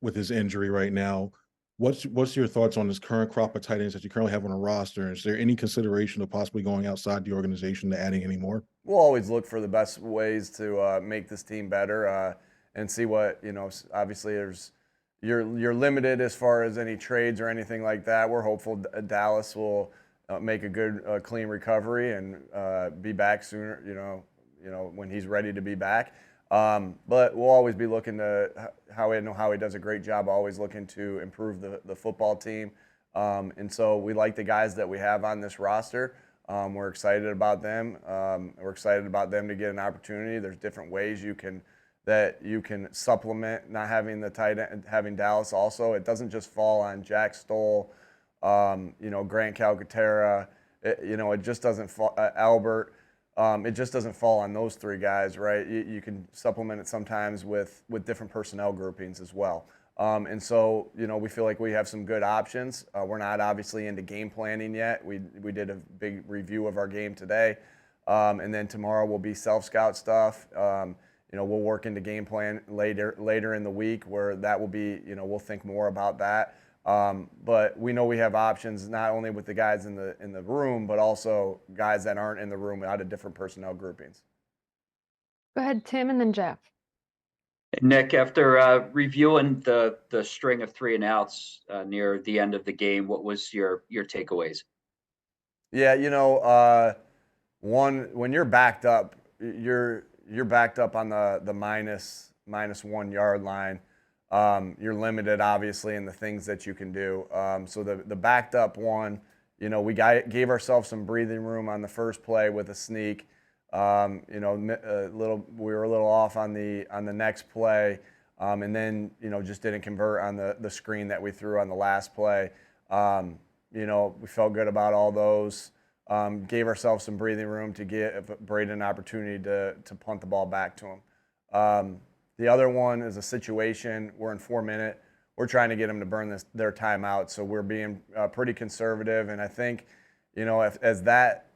with his injury right now. What's your thoughts on this current crop of tight ends that you currently have on a roster? Is there any consideration of possibly going outside the organization to adding any more? We'll always look for the best ways to make this team better and see what Obviously, you're limited as far as any trades or anything like that. We're hopeful Dallas will make a good, clean recovery and be back sooner. When he's ready to be back. But we'll always be looking to Howie. I know Howie does a great job, always looking to improve the football team. And so we like the guys that we have on this roster. We're excited about them. We're excited about them to get an opportunity. There's different ways you can supplement not having the tight end, having Dallas also. It doesn't just fall on Jack Stoll, Grant Calcaterra. It just doesn't fall, Albert. It just doesn't fall on those three guys, right? You can supplement it sometimes with different personnel groupings as well. And so, we feel like we have some good options. We're not obviously into game planning yet. We did a big review of our game today. And then tomorrow will be self-scout stuff. We'll work into game plan later in the week where that will be, we'll think more about that. But we know we have options not only with the guys in the room, but also guys that aren't in the room out of different personnel groupings. Go ahead, Tim, and then Jeff. Nick, after reviewing the string of 3-and-outs near the end of the game, what was your takeaways? Yeah, one, when you're backed up, you're backed up on the minus 1 yard line. You're limited, obviously, in the things that you can do. So the backed up one, we gave ourselves some breathing room on the first play with a sneak. We were a little off on the next play, and then just didn't convert on the screen that we threw on the last play. We felt good about all those. Gave ourselves some breathing room to give Braden an opportunity to punt the ball back to him. The other one is a situation. We're in 4 minute. We're trying to get them to burn their timeout, so we're being pretty conservative. And I think, as that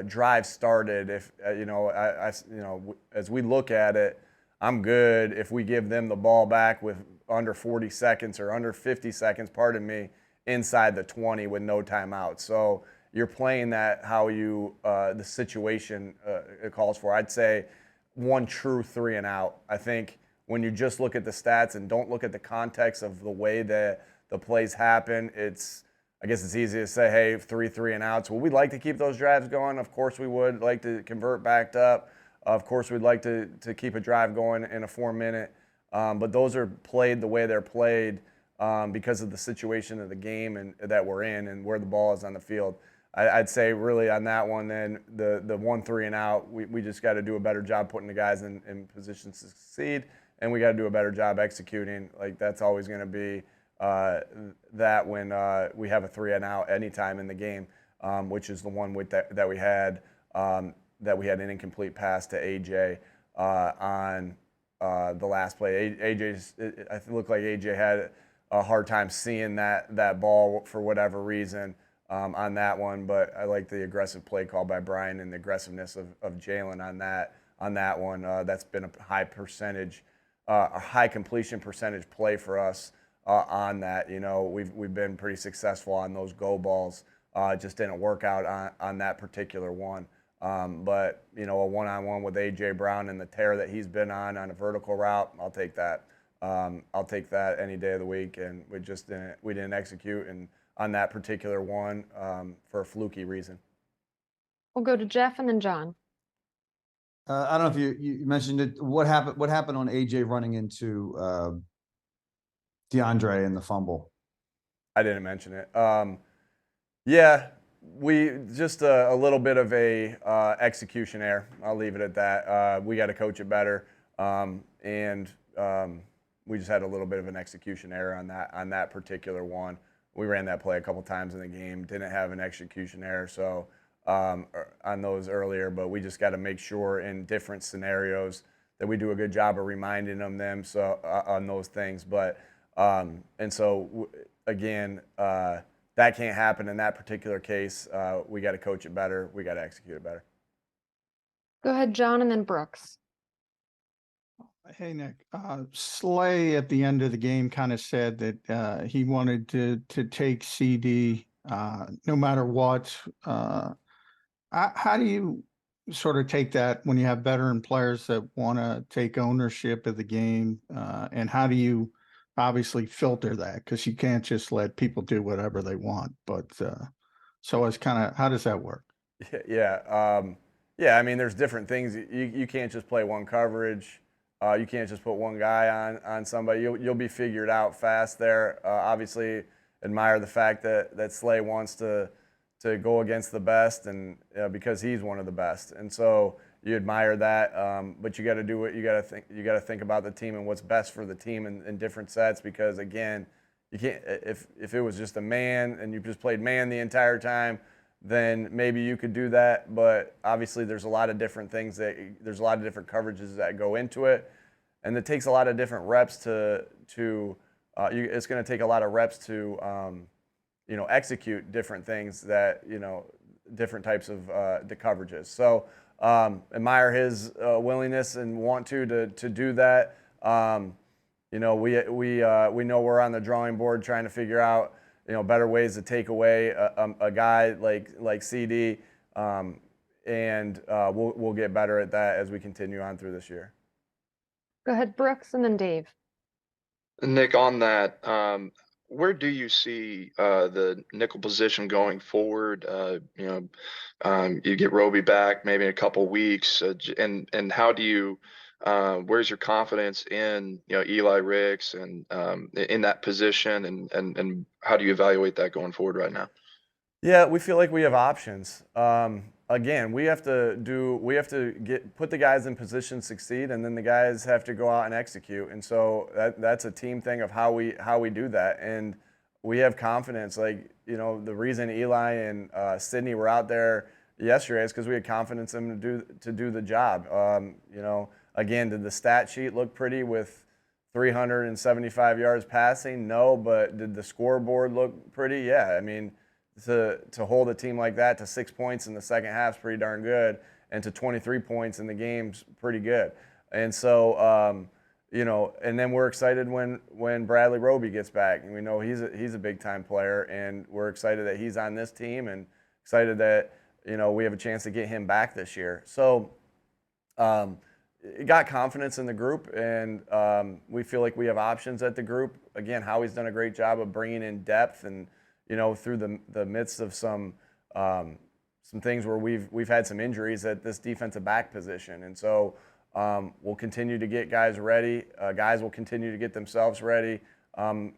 drive started, as we look at it, I'm good if we give them the ball back with under 40 seconds or under 50 seconds, pardon me, inside the 20 with no timeout. So you're playing that how the situation it calls for. I'd say one true 3-and-out. I think when you just look at the stats and don't look at the context of the way that the plays happen, I guess it's easy to say, hey, 3-and-outs. Well, we'd like to keep those drives going. Of course we would like to convert backed up. Of course we'd like to keep a drive going in a 4 minute. But those are played the way they're played because of the situation of the game and that we're in and where the ball is on the field. I'd say really on that one, then the 1 3-and-out, we just got to do a better job putting the guys in positions to succeed, and we got to do a better job executing. Like that's always going to be that when we have a 3-and-out anytime in the game, which is the one that we had an incomplete pass to AJ on the last play. It looked like AJ had a hard time seeing that ball for whatever reason. On that one, but I like the aggressive play call by Brian and the aggressiveness of Jalen on that one. That's been a high completion percentage play for us on that. We've been pretty successful on those go balls. Just didn't work out on that particular one. But a one-on-one with AJ Brown and the tear that he's been on a vertical route, I'll take that. I'll take that any day of the week. And we didn't execute on that particular one for a fluky reason. We'll go to Jeff and then John. I don't know if you mentioned it. What happened on AJ running into DeAndre in the fumble? I didn't mention it. Yeah, we just a little bit of a execution error. I'll leave it at that. We got to coach it better, and we just had a little bit of an execution error on that particular one. We ran that play a couple times in the game, didn't have an execution error so on those earlier, but we just got to make sure in different scenarios that we do a good job of reminding them so on those things. But and so again, that can't happen in that particular case. We got to coach it better. We got to execute it better. Go ahead, John, and then Brooks. Hey, Nick. Slay at the end of the game kind of said that he wanted to take CD no matter what. How do you sort of take that when you have veteran players that want to take ownership of the game? And how do you obviously filter that? Because you can't just let people do whatever they want. But so it's kind of, how does that work? Yeah. Yeah, I mean, there's different things. You can't just play one coverage. You can't just put one guy on somebody. You'll be figured out fast there. Obviously, admire the fact that Slay wants to go against the best, and because he's one of the best, and so you admire that. But you got to do what you got to think. You got to think about the team and what's best for the team in different sets. Because again, you can't if it was just a man and you just played man the entire time, then maybe you could do that. But obviously, there's a lot of different things there's a lot of different coverages that go into it, and it takes a lot of different reps it's going to take a lot of reps to execute different things that different types of the coverages. So admire his willingness and want to do that. We know we're on the drawing board trying to figure out better ways to take away a guy like CD, and we'll get better at that as we continue on through this year. Go ahead, Brooks, and then Dave. Nick, on that, where do you see the nickel position going forward? You get Roby back maybe in a couple weeks, and how do you? Where's your confidence in Eli Ricks and in that position, and how do you evaluate that going forward right now? Yeah, we feel like we have options. Again, we have to put the guys in position to succeed, and then the guys have to go out and execute. And so that's a team thing of how we do that. And we have confidence. Like the reason Eli and Sydney were out there yesterday is because we had confidence in them to do the job. Again, did the stat sheet look pretty with 375 yards passing? No, but did the scoreboard look pretty? Yeah, I mean. To hold a team like that to 6 points in the second half is pretty darn good, and to 23 points in the game's pretty good. And so, and then we're excited when Bradley Roby gets back, and we know he's a big time player, and we're excited that he's on this team, and excited that we have a chance to get him back this year. So, it got confidence in the group, and we feel like we have options at the group. Again, Howie's done a great job of bringing in depth and. Through the midst of some things where we've had some injuries at this defensive back position, and so we'll continue to get guys ready. Guys will continue to get themselves ready, and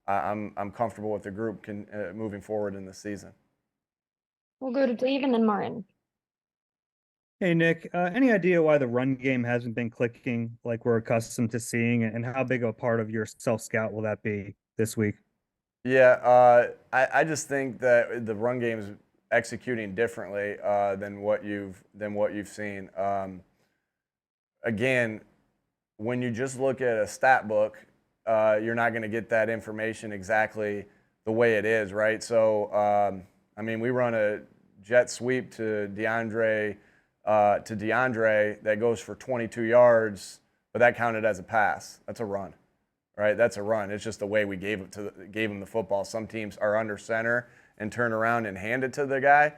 I'm comfortable with the group moving forward in the season. We'll go to Dave and then Martin. Hey, Nick, any idea why the run game hasn't been clicking like we're accustomed to seeing, and how big of a part of your self-scout will that be this week? Yeah, I just think that the run game is executing differently than what you've seen. Again, when you just look at a stat book, you're not going to get that information exactly the way it is, right? So, I mean, we run a jet sweep to DeAndre that goes for 22 yards, but that counted as a pass. That's a run. Right, that's a run. It's just the way we gave him the football. Some teams are under center and turn around and hand it to the guy.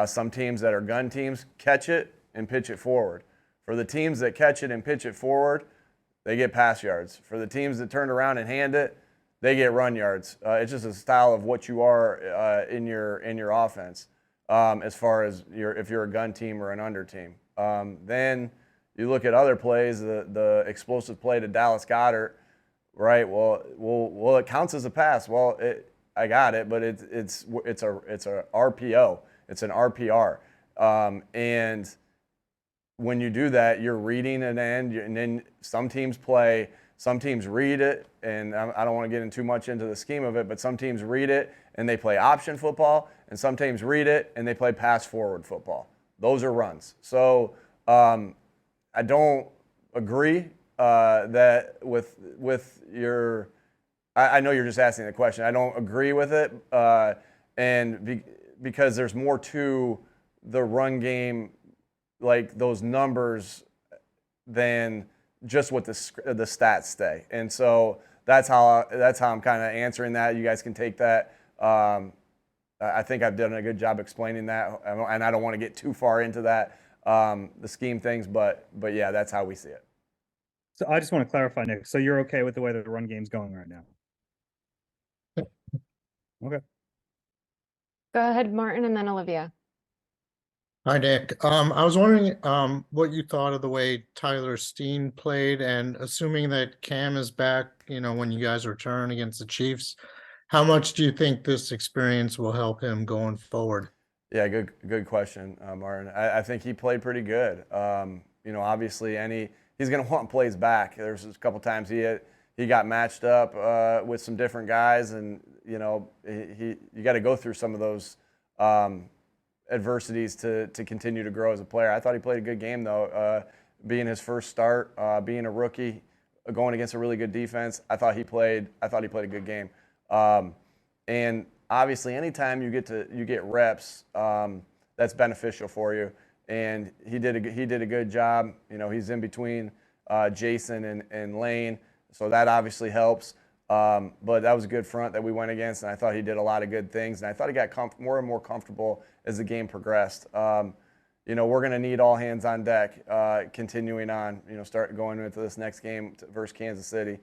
Some teams that are gun teams catch it and pitch it forward. For the teams that catch it and pitch it forward, they get pass yards. For the teams that turn around and hand it, they get run yards. It's just a style of what you are in your offense. As far as if you're a gun team or an under team, then you look at other plays. The explosive play to Dallas Goedert. Right. Well, it counts as a pass. Well, I got it, but it's a RPO. It's an RPR. And when you do that, you're reading an end, and then some teams read it, and I don't want to get too much into the scheme of it, but some teams read it and they play option football, and some teams read it and they play pass forward football. Those are runs. So I don't agree. That with your, I know you're just asking the question. I don't agree with it, because there's more to the run game, like those numbers than just what the stats say. And so that's how I'm kind of answering that. You guys can take that. I think I've done a good job explaining that, and I don't want to get too far into that, the scheme things, but yeah, that's how we see it. So I just want to clarify, Nick. So you're okay with the way that the run game's going right now? Okay. Go ahead, Martin, and then Olivia. Hi, Nick. I was wondering what you thought of the way Tyler Steen played, and assuming that Cam is back, when you guys return against the Chiefs, how much do you think this experience will help him going forward? Yeah, good question, Martin. I think he played pretty good. Obviously, he's going to want plays back. There's a couple times he got matched up with some different guys, and you got to go through some of those adversities to continue to grow as a player. I thought he played a good game though, being his first start, being a rookie, going against a really good defense. I thought he played a good game. And obviously, anytime you get reps, that's beneficial for you. And he did a good job. He's in between Jason and Lane, so that obviously helps. But that was a good front that we went against, and I thought he did a lot of good things. And I thought he got more and more comfortable as the game progressed. We're going to need all hands on deck continuing on, start going into this next game versus Kansas City.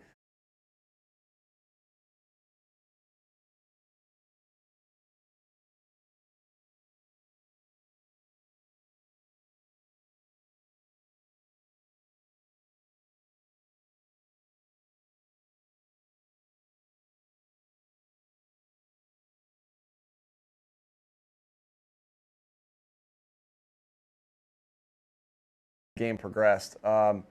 Game progressed. We're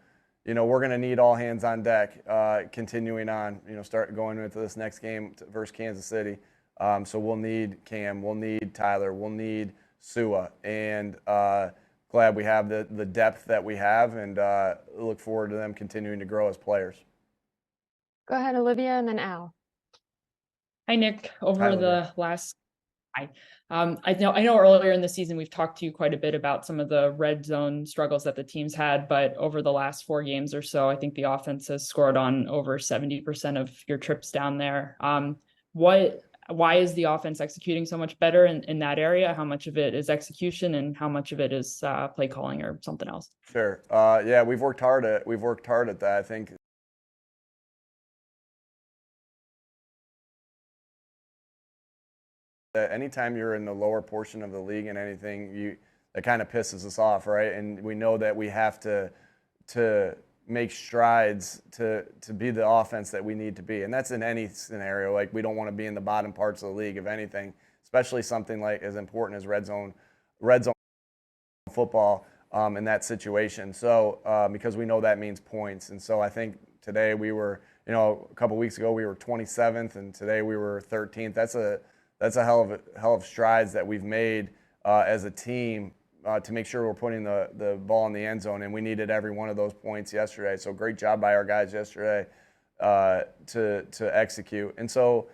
going to need all hands on deck continuing on, start going into this next game versus Kansas City. So we'll need Cam, we'll need Tyler, we'll need Sua, and glad we have the depth that we have, and look forward to them continuing to grow as players. Go ahead, Olivia, and then Al. Hi, Nick. Over Hi, the last, I know earlier in the season we've talked to you quite a bit about some of the red zone struggles that the teams had, but over the last 4 games or so, I think the offense has scored on over 70% of your trips down there. Why is the offense executing so much better in that area? How much of it is execution, and how much of it is play calling or something else? Sure. Yeah, we've worked hard at that. I think that anytime you're in the lower portion of the league and anything, that kind of pisses us off, right? And we know that we have to make strides to be the offense that we need to be, and that's in any scenario. Like, we don't want to be in the bottom parts of the league, if anything, especially something like as important as red zone football in that situation. So because we know that means points, and so I think today we were, a couple weeks ago we were 27th, and today we were 13th. That's a hell of strides that we've made as a team to make sure we're putting the ball in the end zone, and we needed every one of those points yesterday. So great job by our guys yesterday to execute. And so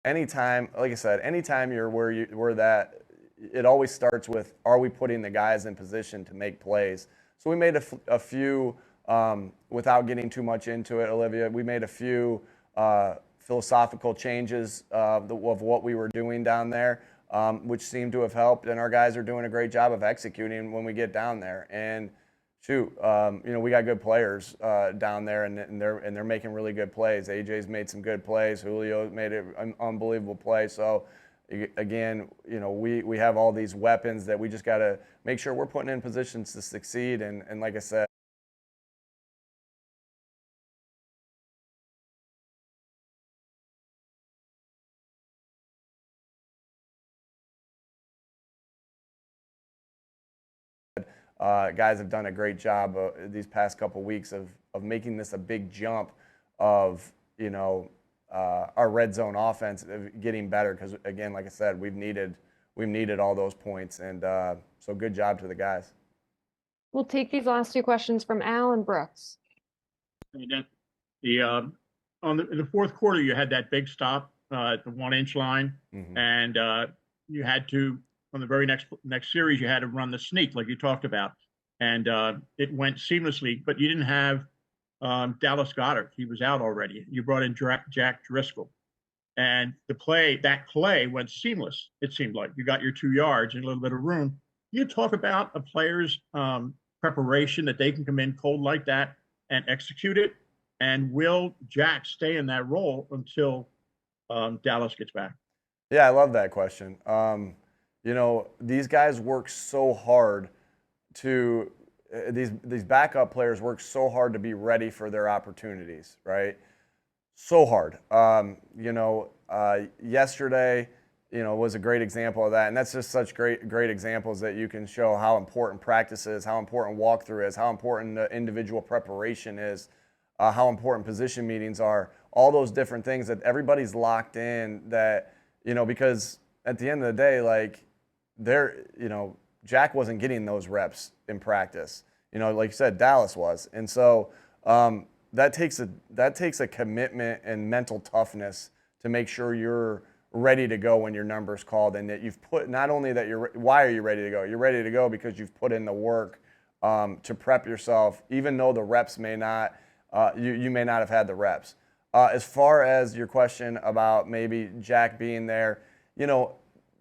anytime, like I said, anytime you're where that, it always starts with, are we putting the guys in position to make plays? So we made a few, without getting too much into it, Olivia, we made a few philosophical changes of what we were doing down there, which seemed to have helped, and our guys are doing a great job of executing when we get down there. And shoot, we got good players down there, and they're making really good plays. AJ's made some good plays. Julio made an unbelievable play. So again, we have all these weapons that we just got to make sure we're putting in positions to succeed. And like I said, guys have done a great job these past couple weeks of making this a big jump of our red zone offense getting better, because again, like I said, we've needed all those points, and so good job to the guys. We'll take these last 2 questions from Al and Brooks. In the fourth quarter, you had that big stop at the 1-inch line, Mm-hmm. and you had to from the very next series, you had to run the sneak like you talked about, and it went seamlessly. But you didn't have Dallas Goedert; he was out already. You brought in Jack Driscoll, and that play went seamless. It seemed like you got your 2 yards and a little bit of room. You talk about a player's preparation that they can come in cold like that and execute it. And will Jack stay in that role until Dallas gets back? Yeah, I love that question. You know, these guys work so hard to these backup players work so hard to be ready for their opportunities, right? So hard. You know, yesterday, you know, was a great example of that, and that's just such great examples that you can show how important practice is, how important walkthrough is, how important the individual preparation is, how important position meetings are, all those different things that everybody's locked in. That, you know, because at the end of the day, like, you know, Jack wasn't getting those reps in practice. You know, like you said, Dallas was. And so that takes a commitment and mental toughness to make sure you're ready to go when your number's called, and that you've put, not only that why are you ready to go? You're ready to go because you've put in the work to prep yourself, even though the reps may not, you may not have had the reps. As far as your question about maybe Jack being there, you know,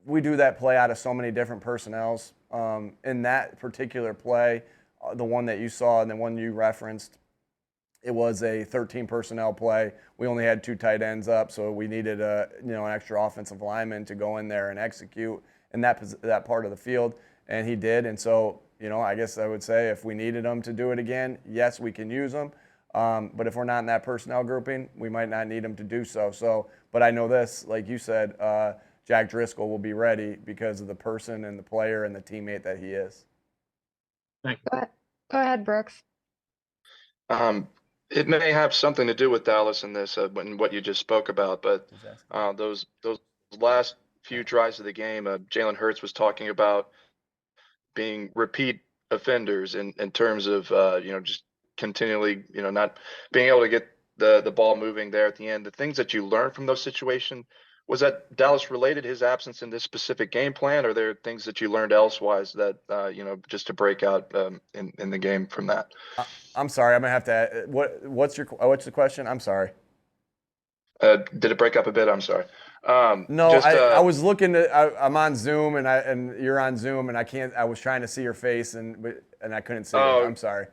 we do that play out of so many different personnels. In that particular play, the one that you saw and the one you referenced, it was a 13 personnel play. We only had 2 tight ends up, so we needed an extra offensive lineman to go in there and execute in that part of the field, and he did. And so, you know, I guess I would say if we needed him to do it again, yes, we can use him. But if we're not in that personnel grouping, we might not need him to do so. But I know this, like you said, Jack Driscoll will be ready because of the person and the player and the teammate that he is. Thank you. Go ahead, Brooks. It may have something to do with Dallas in this, when what you just spoke about, but those last few drives of the game, Jalen Hurts was talking about being repeat offenders in terms of just continually not being able to get the ball moving there at the end. The things that you learned from those situations, was that Dallas related, his absence in this specific game plan, or are there things that you learned elsewise that just to break out in the game from that? I'm sorry, I'm gonna have to. What's the question? I'm sorry. Did it break up a bit? I'm sorry. No, I was looking at. I'm on Zoom and you're on Zoom and I can't. I was trying to see your face and I couldn't see it. I'm sorry.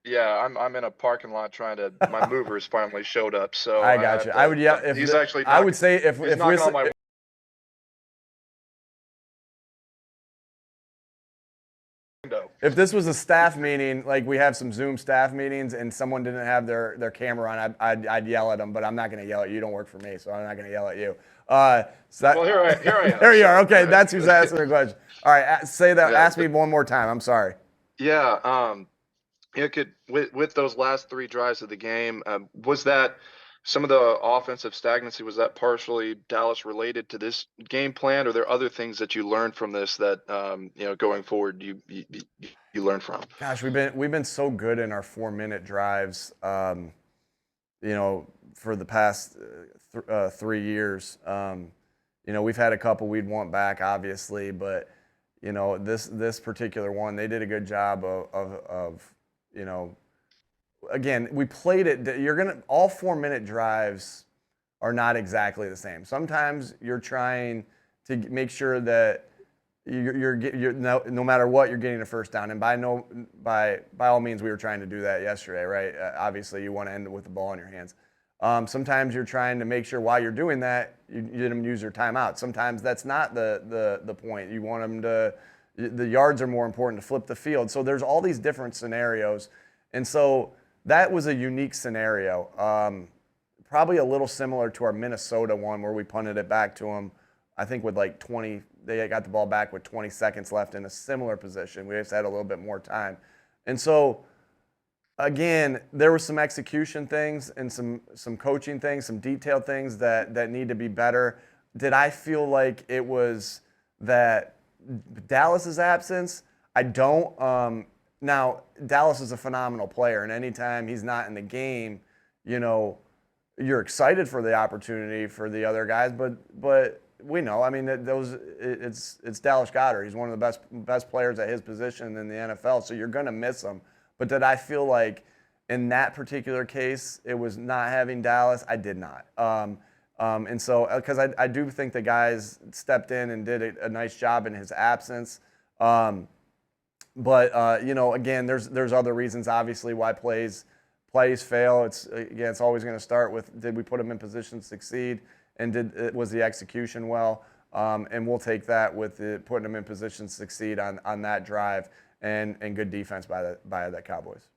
Yeah, I'm in a parking lot trying to. My movers finally showed up, so I got you. I would he's actually. I would say if he's knocking on my window. If this was a staff meeting, like we have some Zoom staff meetings, and someone didn't have their camera on, I'd yell at them. But I'm not going to yell at you. You don't work for me, so I'm not going to yell at you. Well, here I am. There you are. Okay, that's who's asking the question. All right, say that. Ask me one more time. I'm sorry. Yeah. With those last 3 drives of the game, was that some of the offensive stagnancy, was that partially Dallas related to this game plan, or are there other things that you learned from this that going forward you learned from? Gosh, we've been so good in our 4-minute drives, for the past 3 years. We've had a couple we'd want back, obviously, but this particular one, they did a good job of again, we played it. All 4-minute drives are not exactly the same. Sometimes you're trying to make sure that you're no matter what, you're getting a first down. And by all means, we were trying to do that yesterday, right? Obviously, you want to end it with the ball in your hands. Sometimes you're trying to make sure while you're doing that, you didn't use your timeout. Sometimes that's not the point. You want them to. The yards are more important to flip the field. So there's all these different scenarios. And so that was a unique scenario. Probably a little similar to our Minnesota one where we punted it back to them, I think with like 20, they got the ball back with 20 seconds left in a similar position. We just had a little bit more time. And so, again, there were some execution things and some coaching things, some detailed things that need to be better. Did I feel like it was that Dallas's absence? I don't. Now, Dallas is a phenomenal player, and anytime he's not in the game, you're excited for the opportunity for the other guys. But we know. I mean, it's Dallas Goedert. He's one of the best players at his position in the NFL. So you're going to miss him. But did I feel like in that particular case it was not having Dallas? I did not. And so because I do think the guys stepped in and did a nice job in his absence. But you know, again, there's other reasons obviously why plays fail. It's always going to start with, did we put them in position to succeed, and was the execution well? And we'll take that with putting them in position to succeed on that drive and good defense by the Cowboys.